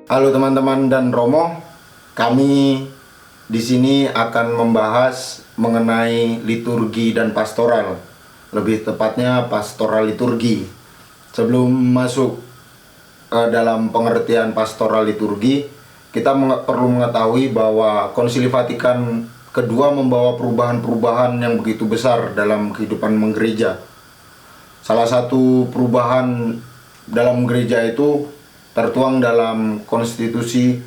Halo teman-teman dan Romo, kami di sini akan membahas mengenai liturgi dan pastoral, lebih tepatnya pastoral liturgi. Sebelum masuk dalam pengertian pastoral liturgi, kita perlu mengetahui bahwa Konsili Vatikan kedua membawa perubahan-perubahan yang begitu besar dalam kehidupan menggereja. Salah satu perubahan dalam gereja itu tertuang dalam konstitusi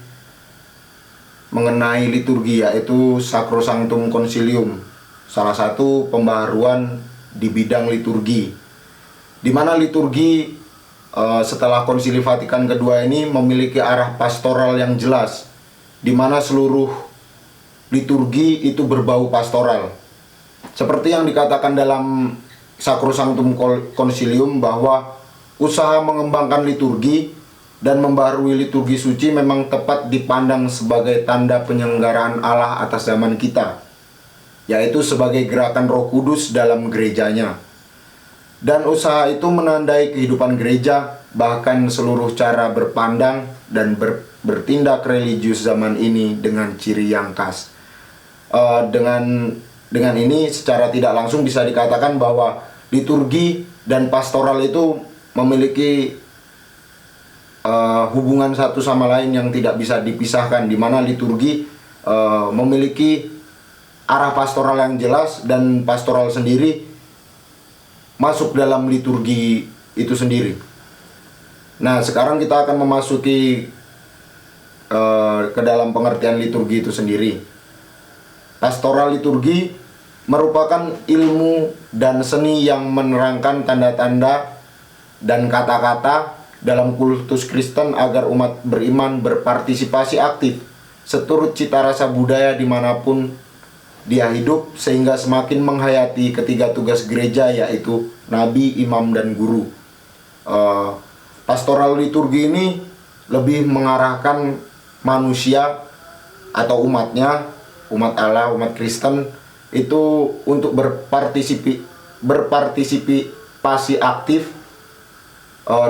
mengenai liturgi, yaitu Sacrosanctum Concilium, salah satu pembaharuan di bidang liturgi, di mana liturgi setelah Konsili Vatikan kedua ini memiliki arah pastoral yang jelas, di mana seluruh liturgi itu berbau pastoral. Seperti yang dikatakan dalam Sacrosanctum Concilium bahwa usaha mengembangkan liturgi dan membarui liturgi suci memang tepat dipandang sebagai tanda penyelenggaraan Allah atas zaman kita, yaitu sebagai gerakan Roh Kudus dalam gerejanya. Dan usaha itu menandai kehidupan gereja, bahkan seluruh cara berpandang dan bertindak religius zaman ini dengan ciri yang khas. Dengan ini secara tidak langsung bisa dikatakan bahwa liturgi dan pastoral itu memiliki hubungan satu sama lain yang tidak bisa dipisahkan, di mana liturgi memiliki arah pastoral yang jelas dan pastoral sendiri masuk dalam liturgi itu sendiri. Nah, sekarang kita akan memasuki ke dalam pengertian liturgi itu sendiri. Pastoral liturgi merupakan ilmu dan seni yang menerangkan tanda-tanda dan kata-kata dalam kultus Kristen agar umat beriman berpartisipasi aktif seturut cita rasa budaya dimanapun dia hidup, sehingga semakin menghayati ketiga tugas gereja, yaitu nabi, imam, dan guru. Pastoral liturgi ini lebih mengarahkan manusia atau umatnya, umat Allah, umat Kristen itu untuk berpartisipasi aktif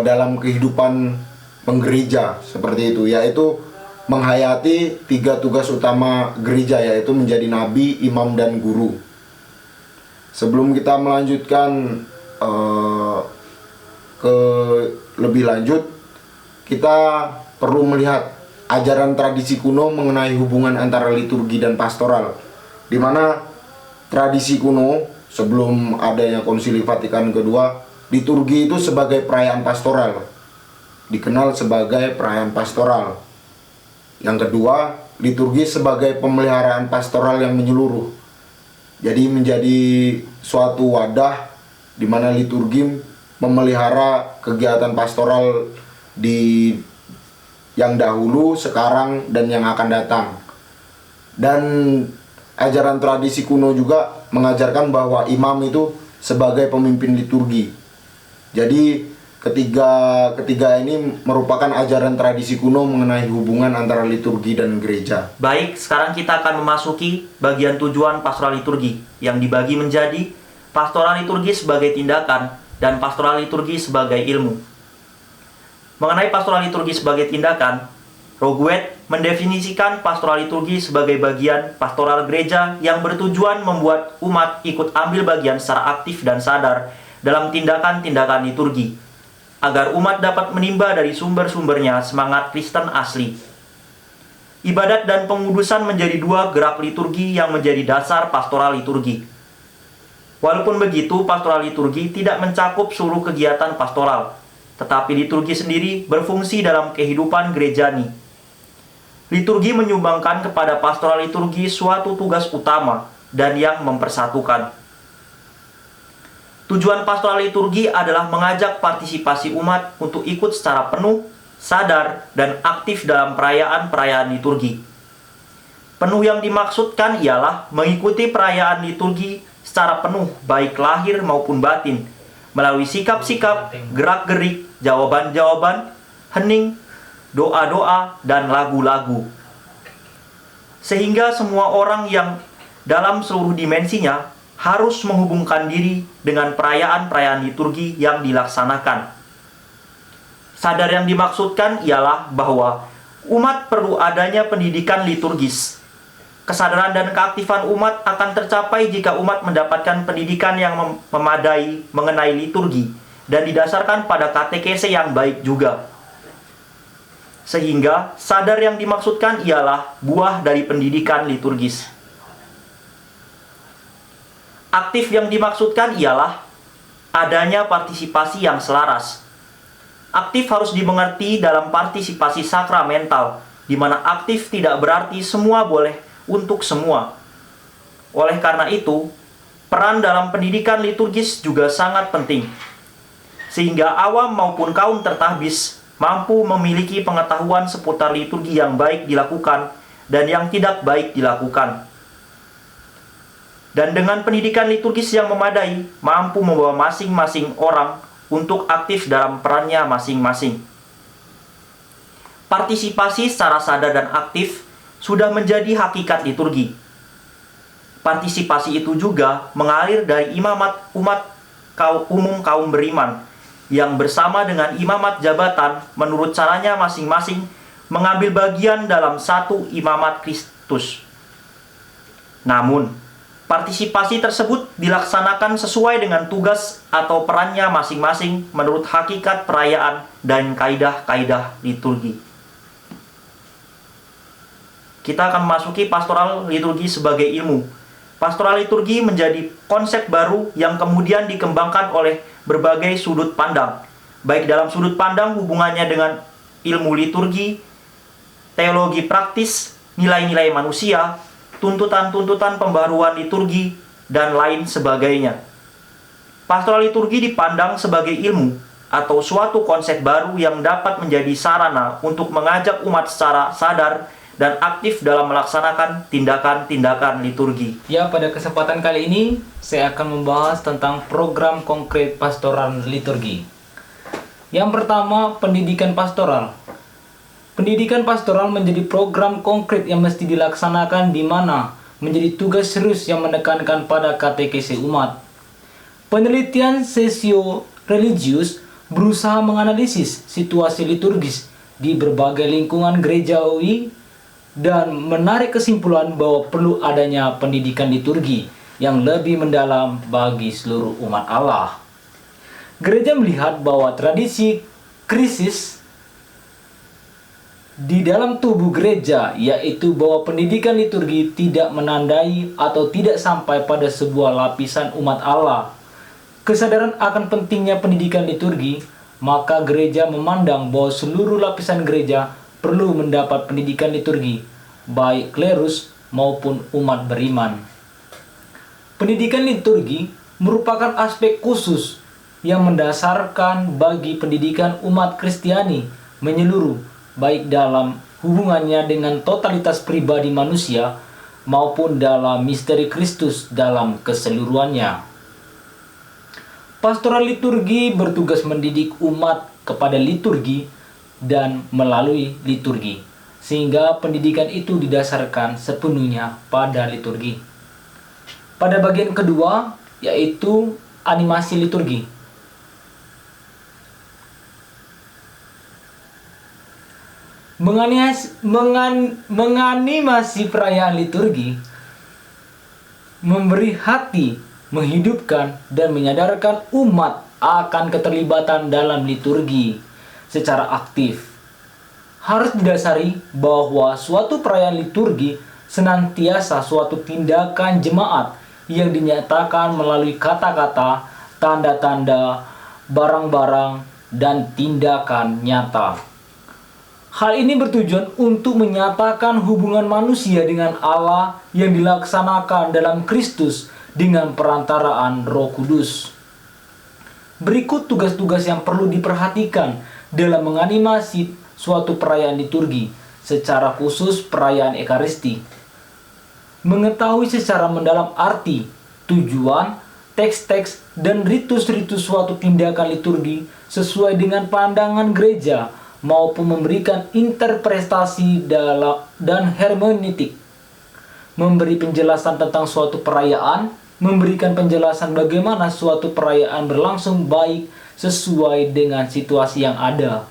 dalam kehidupan penggereja, seperti itu, yaitu menghayati tiga tugas utama gereja, yaitu menjadi nabi, imam, dan guru. Sebelum kita melanjutkan ke lebih lanjut, kita perlu melihat ajaran tradisi kuno mengenai hubungan antara liturgi dan pastoral, di mana tradisi kuno sebelum adanya Konsili Vatikan kedua, liturgi itu sebagai perayaan pastoral, dikenal sebagai perayaan pastoral. Yang kedua, liturgi sebagai pemeliharaan pastoral yang menyeluruh. Jadi menjadi suatu wadah di mana liturgi memelihara kegiatan pastoral di yang dahulu, sekarang, dan yang akan datang. Dan ajaran tradisi kuno juga mengajarkan bahwa imam itu sebagai pemimpin liturgi. Jadi ketiga ini merupakan ajaran tradisi kuno mengenai hubungan antara liturgi dan gereja. Baik, sekarang kita akan memasuki bagian tujuan pastoral liturgi yang dibagi menjadi pastoral liturgi sebagai tindakan dan pastoral liturgi sebagai ilmu. Mengenai pastoral liturgi sebagai tindakan, Roguet mendefinisikan pastoral liturgi sebagai bagian pastoral gereja yang bertujuan membuat umat ikut ambil bagian secara aktif dan sadar dalam tindakan-tindakan liturgi, agar umat dapat menimba dari sumber-sumbernya semangat Kristen asli. Ibadat dan pengudusan menjadi dua gerak liturgi yang menjadi dasar pastoral liturgi. Walaupun begitu, pastoral liturgi tidak mencakup seluruh kegiatan pastoral, tetapi liturgi sendiri berfungsi dalam kehidupan gerejani. Liturgi menyumbangkan kepada pastoral liturgi suatu tugas utama dan yang mempersatukan. Tujuan pastoral liturgi adalah mengajak partisipasi umat untuk ikut secara penuh, sadar, dan aktif dalam perayaan-perayaan liturgi. Penuh yang dimaksudkan ialah mengikuti perayaan liturgi secara penuh, baik lahir maupun batin, melalui sikap-sikap, gerak-gerik, jawaban-jawaban, hening, doa-doa, dan lagu-lagu. Sehingga semua orang yang dalam seluruh dimensinya harus menghubungkan diri dengan perayaan-perayaan liturgi yang dilaksanakan. Sadar yang dimaksudkan ialah bahwa Umat perlu adanya pendidikan liturgis. Kesadaran dan keaktifan umat akan tercapai jika umat mendapatkan pendidikan yang memadai mengenai liturgi dan didasarkan pada katekese yang baik juga. Sehingga sadar yang dimaksudkan ialah buah dari pendidikan liturgis. Aktif yang dimaksudkan ialah adanya partisipasi yang selaras. Aktif harus dimengerti dalam partisipasi sakramental, di mana aktif tidak berarti semua boleh untuk semua. Oleh karena itu, peran dalam pendidikan liturgis juga sangat penting, sehingga awam maupun kaum tertahbis mampu memiliki pengetahuan seputar liturgi yang baik dilakukan dan yang tidak baik dilakukan. Dan dengan pendidikan liturgis yang memadai, mampu membawa masing-masing orang untuk aktif dalam perannya masing-masing. Partisipasi secara sadar dan aktif sudah menjadi hakikat liturgi. Partisipasi itu juga mengalir dari imamat umat umum kaum beriman, yang bersama dengan imamat jabatan menurut caranya masing-masing mengambil bagian dalam satu imamat Kristus. Namun, partisipasi tersebut dilaksanakan sesuai dengan tugas atau perannya masing-masing menurut hakikat perayaan dan kaidah-kaidah liturgi. Kita akan memasuki pastoral liturgi sebagai ilmu. Pastoral liturgi menjadi konsep baru yang kemudian dikembangkan oleh berbagai sudut pandang, baik dalam sudut pandang hubungannya dengan ilmu liturgi, teologi praktis, nilai-nilai manusia, tuntutan-tuntutan pembaruan liturgi, dan lain sebagainya. Pastoral liturgi dipandang sebagai ilmu atau suatu konsep baru yang dapat menjadi sarana untuk mengajak umat secara sadar dan aktif dalam melaksanakan tindakan-tindakan liturgi. Ya, pada kesempatan kali ini saya akan membahas tentang program konkret pastoral liturgi. Yang pertama, pendidikan pastoral. Pendidikan pastoral menjadi program konkret yang mesti dilaksanakan di mana menjadi tugas serius yang menekankan pada katekese umat. Penelitian sosio-religius berusaha menganalisis situasi liturgis di berbagai lingkungan gerejawi dan menarik kesimpulan bahwa perlu adanya pendidikan liturgi yang lebih mendalam bagi seluruh umat Allah. Gereja melihat bahwa tradisi krisis di dalam tubuh gereja, yaitu bahwa pendidikan liturgi tidak menandai atau tidak sampai pada sebuah lapisan umat Allah. Kesadaran akan pentingnya pendidikan liturgi, maka gereja memandang bahwa seluruh lapisan gereja perlu mendapat pendidikan liturgi, baik klerus maupun umat beriman. Pendidikan liturgi merupakan aspek khusus yang mendasarkan bagi pendidikan umat Kristiani menyeluruh, baik dalam hubungannya dengan totalitas pribadi manusia maupun dalam misteri Kristus dalam keseluruhannya. Pastoral liturgi bertugas mendidik umat kepada liturgi dan melalui liturgi, sehingga pendidikan itu didasarkan sepenuhnya pada liturgi. Pada bagian kedua, yaitu animasi liturgi. Menganimasi perayaan liturgi, memberi hati, menghidupkan, dan menyadarkan umat akan keterlibatan dalam liturgi secara aktif. Harus didasari bahwa suatu perayaan liturgi senantiasa suatu tindakan jemaat yang dinyatakan melalui kata-kata, tanda-tanda, barang-barang, dan tindakan nyata. Hal ini bertujuan untuk menyatakan hubungan manusia dengan Allah yang dilaksanakan dalam Kristus dengan perantaraan Roh Kudus. Berikut tugas-tugas yang perlu diperhatikan dalam menganimasi suatu perayaan liturgi, secara khusus perayaan Ekaristi. Mengetahui secara mendalam arti, tujuan, teks-teks, dan ritus-ritus suatu tindakan liturgi sesuai dengan pandangan gereja, maupun memberikan interpretasi dan hermeneutik. Memberi penjelasan tentang suatu perayaan, memberikan penjelasan bagaimana suatu perayaan berlangsung baik sesuai dengan situasi yang ada.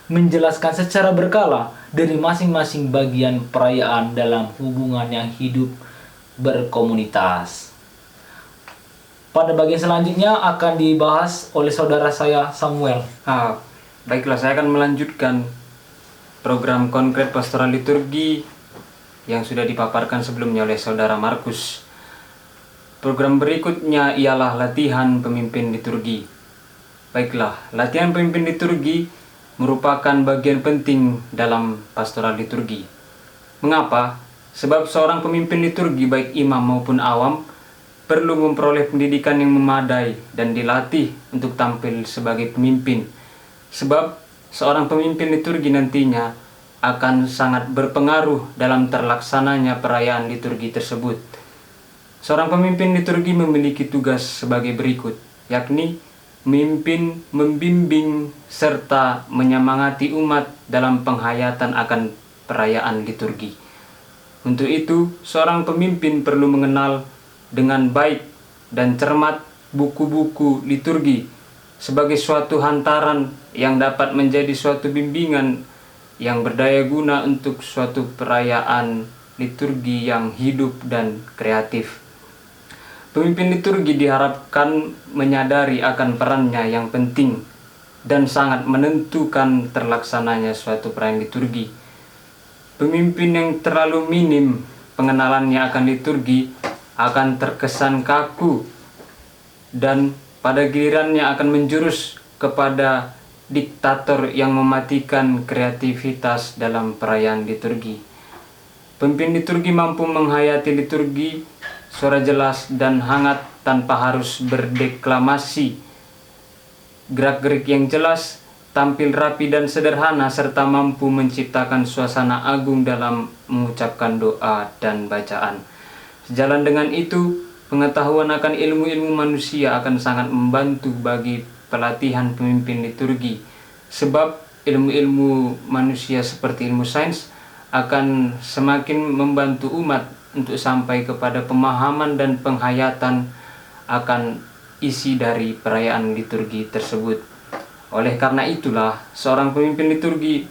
menjelaskan secara berkala dari masing-masing bagian perayaan dalam hubungan yang hidup berkomunitas. Pada bagian selanjutnya akan dibahas oleh saudara saya Samuel. Baiklah, saya akan melanjutkan program konkret pastoral liturgi yang sudah dipaparkan sebelumnya oleh saudara Markus. Program berikutnya ialah latihan pemimpin liturgi. Baiklah, latihan pemimpin liturgi merupakan bagian penting dalam pastoral liturgi. Mengapa? Sebab seorang pemimpin liturgi baik imam maupun awam perlu memperoleh pendidikan yang memadai dan dilatih untuk tampil sebagai pemimpin. Sebab seorang pemimpin liturgi nantinya akan sangat berpengaruh dalam terlaksananya perayaan liturgi tersebut. Seorang pemimpin liturgi memiliki tugas sebagai berikut, yakni memimpin, membimbing, serta menyemangati umat dalam penghayatan akan perayaan liturgi. Untuk itu, seorang pemimpin perlu mengenal dengan baik dan cermat buku-buku liturgi sebagai suatu hantaran yang dapat menjadi suatu bimbingan yang berdaya guna untuk suatu perayaan liturgi yang hidup dan kreatif. Pemimpin liturgi diharapkan menyadari akan perannya yang penting dan sangat menentukan terlaksananya suatu perayaan liturgi. Pemimpin yang terlalu minim pengenalannya akan liturgi akan terkesan kaku dan pada gilirannya akan menjurus kepada diktator yang mematikan kreativitas dalam perayaan liturgi. Pemimpin liturgi mampu menghayati liturgi suara jelas dan hangat tanpa harus berdeklamasi. Gerak-gerik yang jelas, tampil rapi dan sederhana, serta mampu menciptakan suasana agung dalam mengucapkan doa dan bacaan. Sejalan dengan itu, pengetahuan akan ilmu-ilmu manusia akan sangat membantu bagi pelatihan pemimpin liturgi, sebab ilmu-ilmu manusia seperti ilmu sains akan semakin membantu umat untuk sampai kepada pemahaman dan penghayatan akan isi dari perayaan liturgi tersebut. Oleh karena itulah, seorang pemimpin liturgi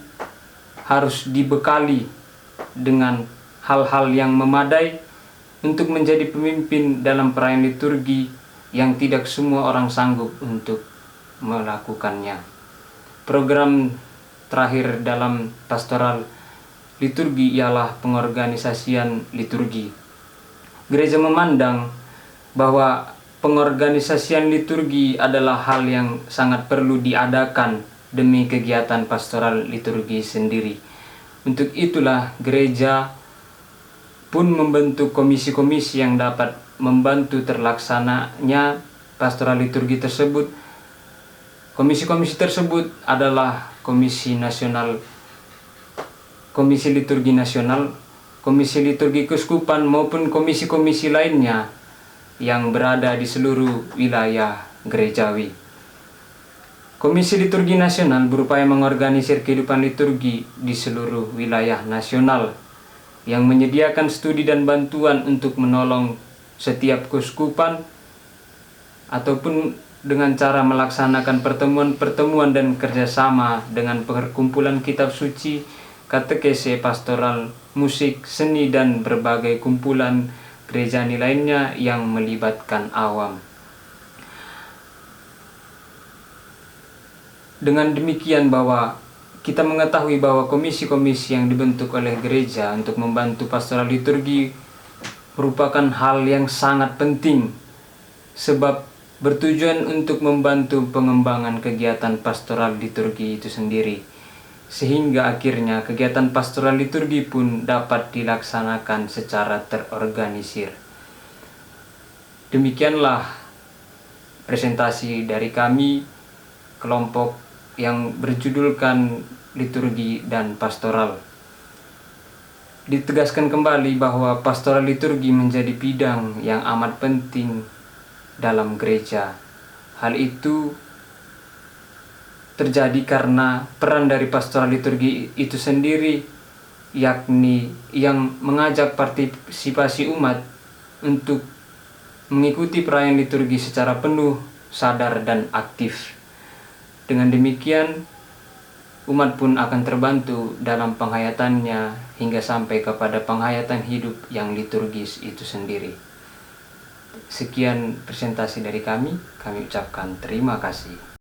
harus dibekali dengan hal-hal yang memadai untuk menjadi pemimpin dalam perayaan liturgi yang tidak semua orang sanggup untuk melakukannya. Program terakhir dalam pastoral liturgi ialah pengorganisasian liturgi. Gereja memandang bahwa pengorganisasian liturgi adalah hal yang sangat perlu diadakan demi kegiatan pastoral liturgi sendiri. Untuk itulah gereja pun membentuk komisi-komisi yang dapat membantu terlaksananya pastoral liturgi tersebut. Komisi-komisi tersebut adalah Komisi Nasional, Komisi Liturgi Nasional, Komisi Liturgi Keuskupan maupun komisi-komisi lainnya yang berada di seluruh wilayah gerejawi. Komisi Liturgi Nasional berupaya mengorganisir kehidupan liturgi di seluruh wilayah nasional yang menyediakan studi dan bantuan untuk menolong setiap keuskupan ataupun dengan cara melaksanakan pertemuan-pertemuan dan kerjasama dengan perkumpulan kitab suci, katekese, pastoral, musik, seni, dan berbagai kumpulan gerejani lainnya yang melibatkan awam. Dengan demikian bahwa kita mengetahui bahwa komisi-komisi yang dibentuk oleh gereja untuk membantu pastoral liturgi merupakan hal yang sangat penting, sebab bertujuan untuk membantu pengembangan kegiatan pastoral liturgi itu sendiri, sehingga akhirnya kegiatan pastoral liturgi pun dapat dilaksanakan secara terorganisir. Demikianlah presentasi dari kami, kelompok yang berjudulkan liturgi dan pastoral. Ditegaskan kembali bahwa pastoral liturgi menjadi bidang yang amat penting dalam gereja. Hal itu terjadi karena peran dari pastoral liturgi itu sendiri, yakni yang mengajak partisipasi umat untuk mengikuti perayaan liturgi secara penuh, sadar, dan aktif. Dengan demikian, umat pun akan terbantu dalam penghayatannya hingga sampai kepada penghayatan hidup yang liturgis itu sendiri. Sekian presentasi dari kami ucapkan terima kasih.